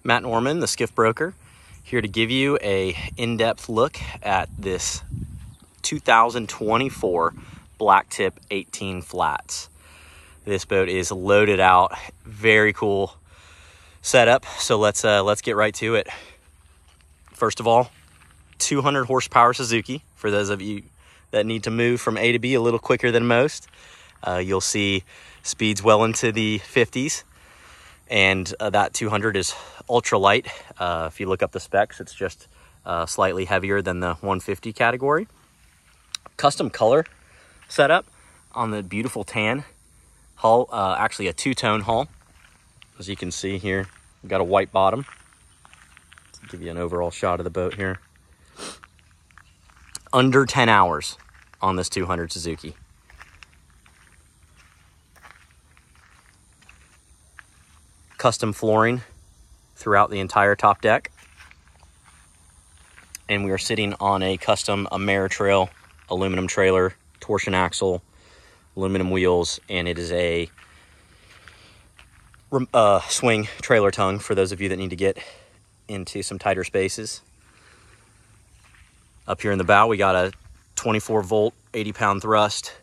Matt Norman, the skiff broker, here to give you a in-depth look at this 2024 Blacktip 18 flats. This boat is loaded out, very cool setup. So let's get right to it. First of all, 200 horsepower Suzuki for those of you that need to move from A to B a little quicker than most. You'll see speeds well into the 50s, and that 200 is ultra light. If you look up the specs, it's just slightly heavier than the 150 category. Custom color setup on the beautiful tan hull, actually a two-tone hull. As you can see here, we've got a white bottom. Let's give you an overall shot of the boat here. Under 10 hours on this 200 Suzuki. Custom flooring throughout the entire top deck. And we are sitting on a custom Ameratrail aluminum trailer, torsion axle, aluminum wheels, and it is a swing trailer tongue for those of you that need to get into some tighter spaces. Up here in the bow, we got a 24 volt, 80 pound thrust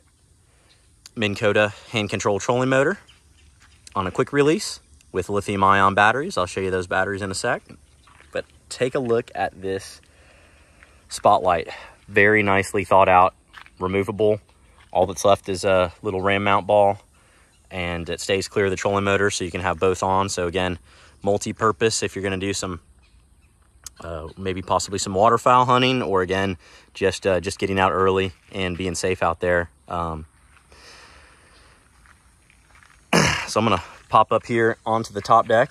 Minn Kota hand controlled trolling motor on a quick release with lithium-ion batteries. I'll show you those batteries in a sec. But take a look at this spotlight. Very nicely thought out, removable. All that's left is a little ram mount ball, and it stays clear of the trolling motor, so you can have both on. So again, multi-purpose if you're going to do some maybe possibly some waterfowl hunting, or again just getting out early and being safe out there. So I'm gonna pop up here onto the top deck,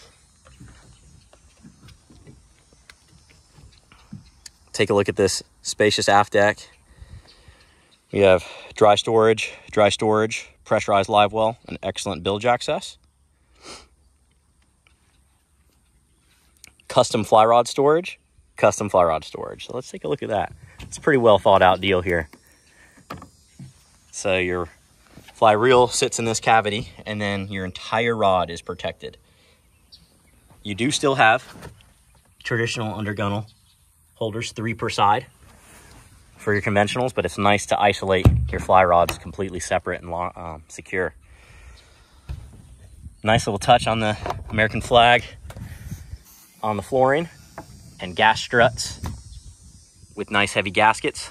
take a look at this spacious aft deck. We have dry storage, pressurized live well, and excellent bilge access. Custom fly rod storage. So let's take a look at that. It's a pretty well thought out deal here. So your fly reel sits in this cavity, and then your entire rod is protected. You do still have traditional undergunnel holders, 3 per side for your conventionals, but it's nice to isolate your fly rods completely separate and secure. Nice little touch on the American flag on the flooring, and gas struts with nice heavy gaskets,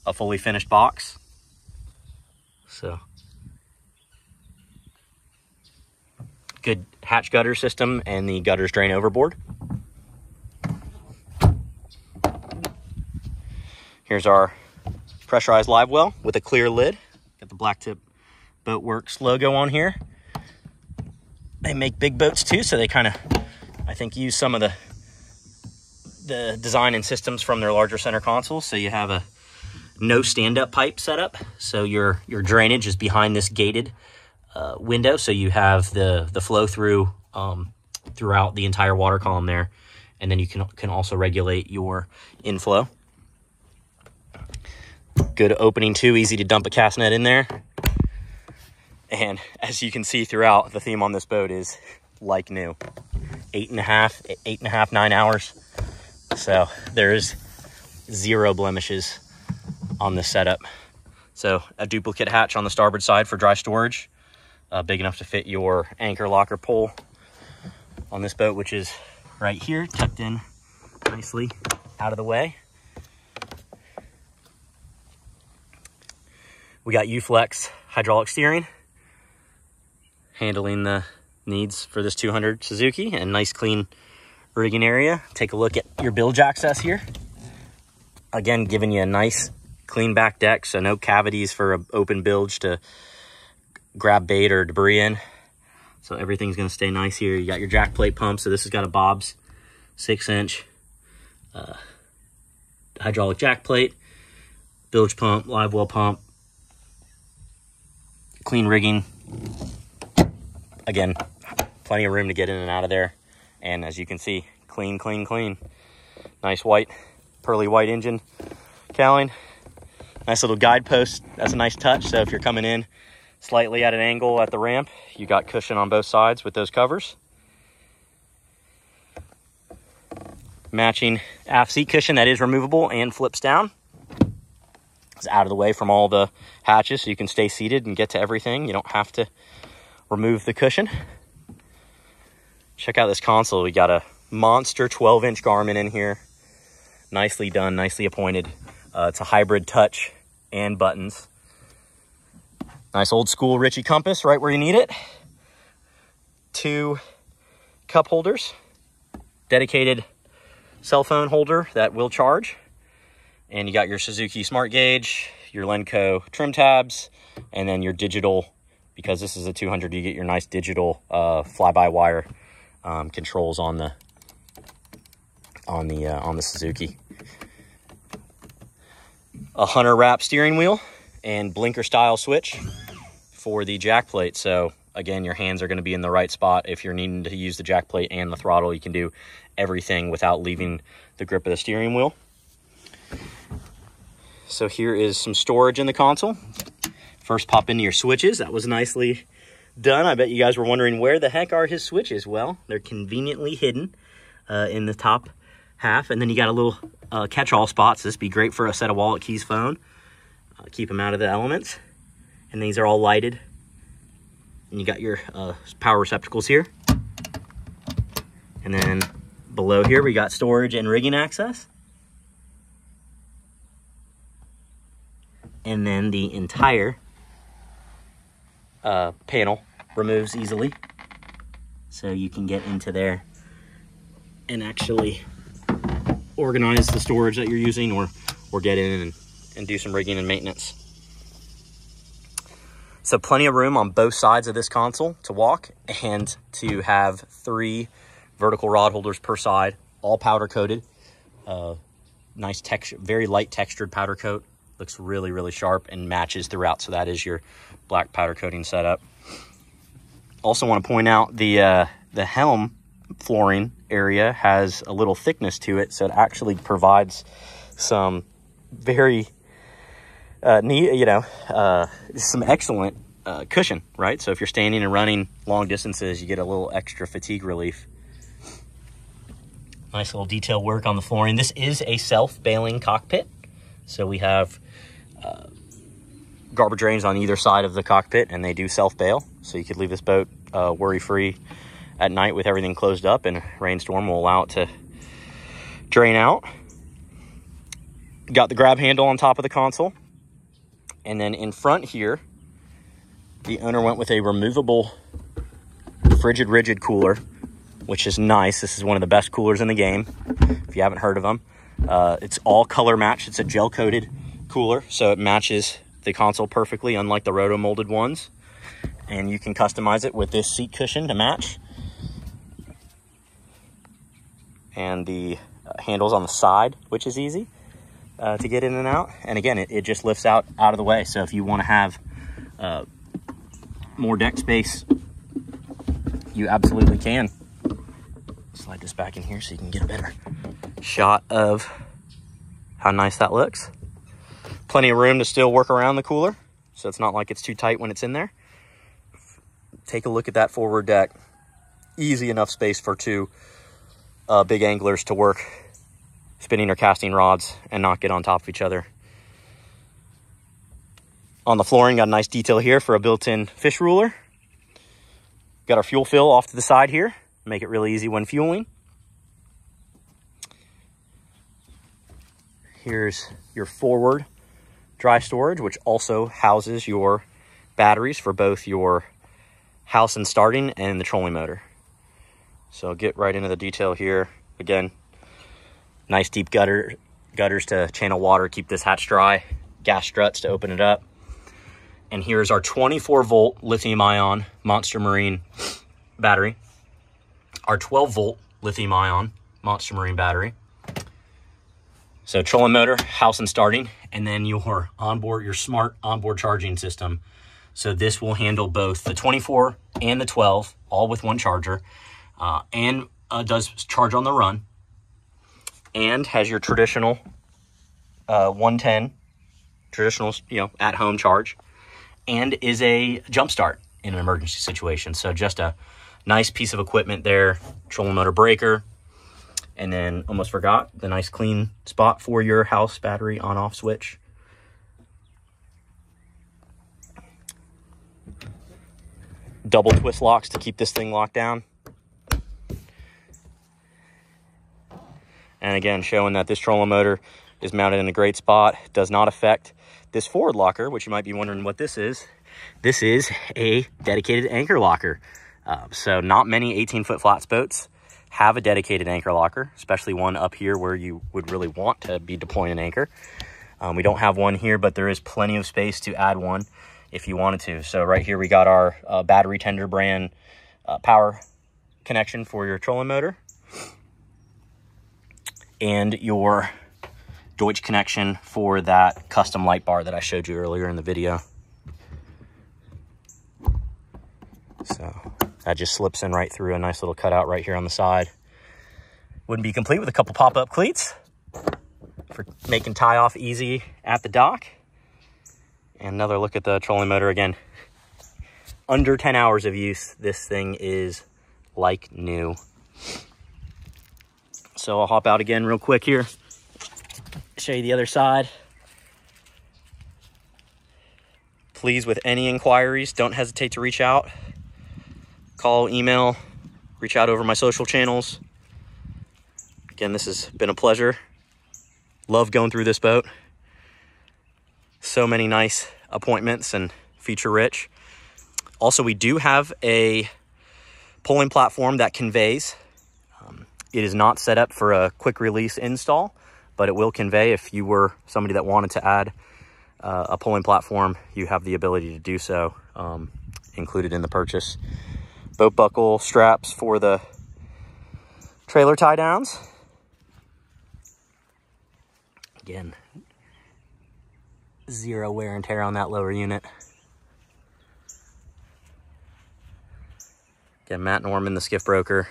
a fully finished box. So good hatch gutter system, and the gutters drain overboard. Here's our pressurized live well with a clear lid. Got the Blacktip Boatworks logo on here. They make big boats too, so they kind of, I think, use some of the design and systems from their larger center consoles. So you have a no stand-up pipe setup. So your drainage is behind this gated window. So you have the flow through throughout the entire water column there. And then you can also regulate your inflow. Good opening too, easy to dump a cast net in there. And as you can see throughout, the theme on this boat is like new. 8.5, 9 hours. So there's 0 blemishes on this setup. So a duplicate hatch on the starboard side for dry storage, big enough to fit your anchor locker pole on this boat, which is right here, tucked in nicely out of the way. We got UFLEX hydraulic steering, handling the needs for this 200 Suzuki, and nice clean rigging area. Take a look at your bilge access here. Again, giving you a nice clean back deck, so no cavities for an open bilge to grab bait or debris in. So everything's going to stay nice here. You got your Jackplate pump, so this has got a Bob's 6-inch hydraulic Jackplate, bilge pump, live well pump, clean rigging. Again, plenty of room to get in and out of there. And as you can see, clean, clean, clean. Nice white, pearly white engine cowling. Nice little guidepost. That's a nice touch. So if you're coming in slightly at an angle at the ramp, you got cushion on both sides with those covers. matching aft seat cushion that is removable and flips down. It's out of the way from all the hatches so you can stay seated and get to everything. You don't have to remove the cushion. Check out this console. We got a monster 12-inch Garmin in here. Nicely done, nicely appointed. It's a hybrid touch and buttons. Nice old school Ritchie compass right where you need it. 2 cup holders. Dedicated cell phone holder that will charge. And you got your Suzuki Smart Gauge, your Lenco trim tabs, and then your digital, because this is a 200, you get your nice digital fly-by-wire controls on the Suzuki. A Hunter wrap steering wheel and blinker style switch for the jack plate. So again, your hands are going to be in the right spot. If you're needing to use the jack plate and the throttle, you can do everything without leaving the grip of the steering wheel. So here is some storage in the console. First, pop into your switches. That was nicely done. I bet you guys were wondering where the heck are his switches. Well, they're conveniently hidden in the top half. And then you got a little catch-all spots. This would be great for a set of wallet keys, phone. Keep them out of the elements. And these are all lighted. And you got your power receptacles here. And then below here, we got storage and rigging access. And then the entire panel removes easily. So you can get into there and actually organize the storage that you're using, or get in and do some rigging and maintenance. So plenty of room on both sides of this console to walk, and to have 3 vertical rod holders per side, all powder coated. Nice texture, very light textured powder coat. Looks really, really sharp and matches throughout. So that is your black powder coating setup. Also want to point out the helm flooring area has a little thickness to it, so it actually provides some very neat, some excellent cushion, right? So if you're standing and running long distances, you get a little extra fatigue relief. Nice little detail work on the flooring. This is a self-bailing cockpit, so we have garbage drains on either side of the cockpit, and they do self-bail, so you could leave this boat worry-free at night with everything closed up, and a rainstorm will allow it to drain out. Got the grab handle on top of the console, and then in front here, the owner went with a removable frigid rigid cooler, which is nice. This is one of the best coolers in the game, if you haven't heard of them. It's all color matched. It's a gel coated cooler, so it matches the console perfectly, unlike the roto molded ones. And you can customize it with this seat cushion to match, and the handles on the side, which is easy to get in and out. And again, it just lifts out of the way. So if you want to have more deck space, you absolutely can. Slide this back in here so you can get a better shot of how nice that looks. Plenty of room to still work around the cooler, so it's not like it's too tight when it's in there. Take a look at that forward deck. Easy enough space for 2 big anglers to work spinning or casting rods and not get on top of each other. On the flooring, got a nice detail here for a built-in fish ruler. Got our fuel fill off to the side here. Make it really easy when fueling. Here's your forward dry storage, which also houses your batteries for both your house and starting and the trolling motor. So I'll get right into the detail here. Again, nice deep gutters to channel water, keep this hatch dry, gas struts to open it up. And here's our 24-volt lithium-ion Monter Marine battery, our 12-volt lithium-ion Monter Marine battery. So trolling motor, house and starting, and then your smart onboard charging system. So this will handle both the 24 and the 12, all with one charger, and does charge on the run, and has your traditional 110 traditional, at-home charge, and is a jump start in an emergency situation. So just a nice piece of equipment there. Trolling motor breaker, And then almost forgot the nice clean spot for your house battery on-off switch. Double twist locks to keep this thing locked down. And again, showing that this trolling motor is mounted in a great spot, does not affect this forward locker, which you might be wondering what this is. This is a dedicated anchor locker. So not many 18-foot flats boats have a dedicated anchor locker, especially one up here where you would really want to be deploying an anchor. We don't have one here, but there is plenty of space to add one if you wanted to. So right here we got our battery tender brand power connection for your trolling motor, and your Deutsch connection for that custom light bar that I showed you earlier in the video. So that just slips in right through a nice little cutout right here on the side. Wouldn't be complete with a couple pop-up cleats for making tie-off easy at the dock. And another look at the trolling motor again. Under 10 hours of use, this thing is like new. So I'll hop out again real quick here, show you the other side. Please, with any inquiries, don't hesitate to reach out. Call, email, reach out over my social channels. Again, this has been a pleasure. Love going through this boat. So many nice appointments and feature rich. Also, we do have a pulling platform that conveys. It is not set up for a quick release install, but it will convey. If you were somebody that wanted to add a pulling platform, you have the ability to do so, included in the purchase. Boat buckle straps for the trailer tie downs. Again, zero wear and tear on that lower unit. Again, Matt Norman, the skiff broker.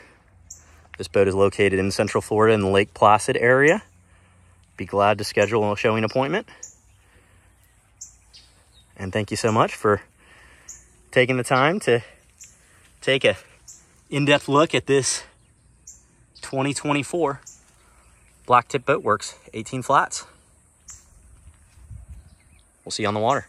This boat is located in Central Florida in the Lake Placid area. Be glad to schedule a showing appointment. And thank you so much for taking the time to take a in-depth look at this 2024 Blacktip Boatworks 18 flats. We'll see you on the water.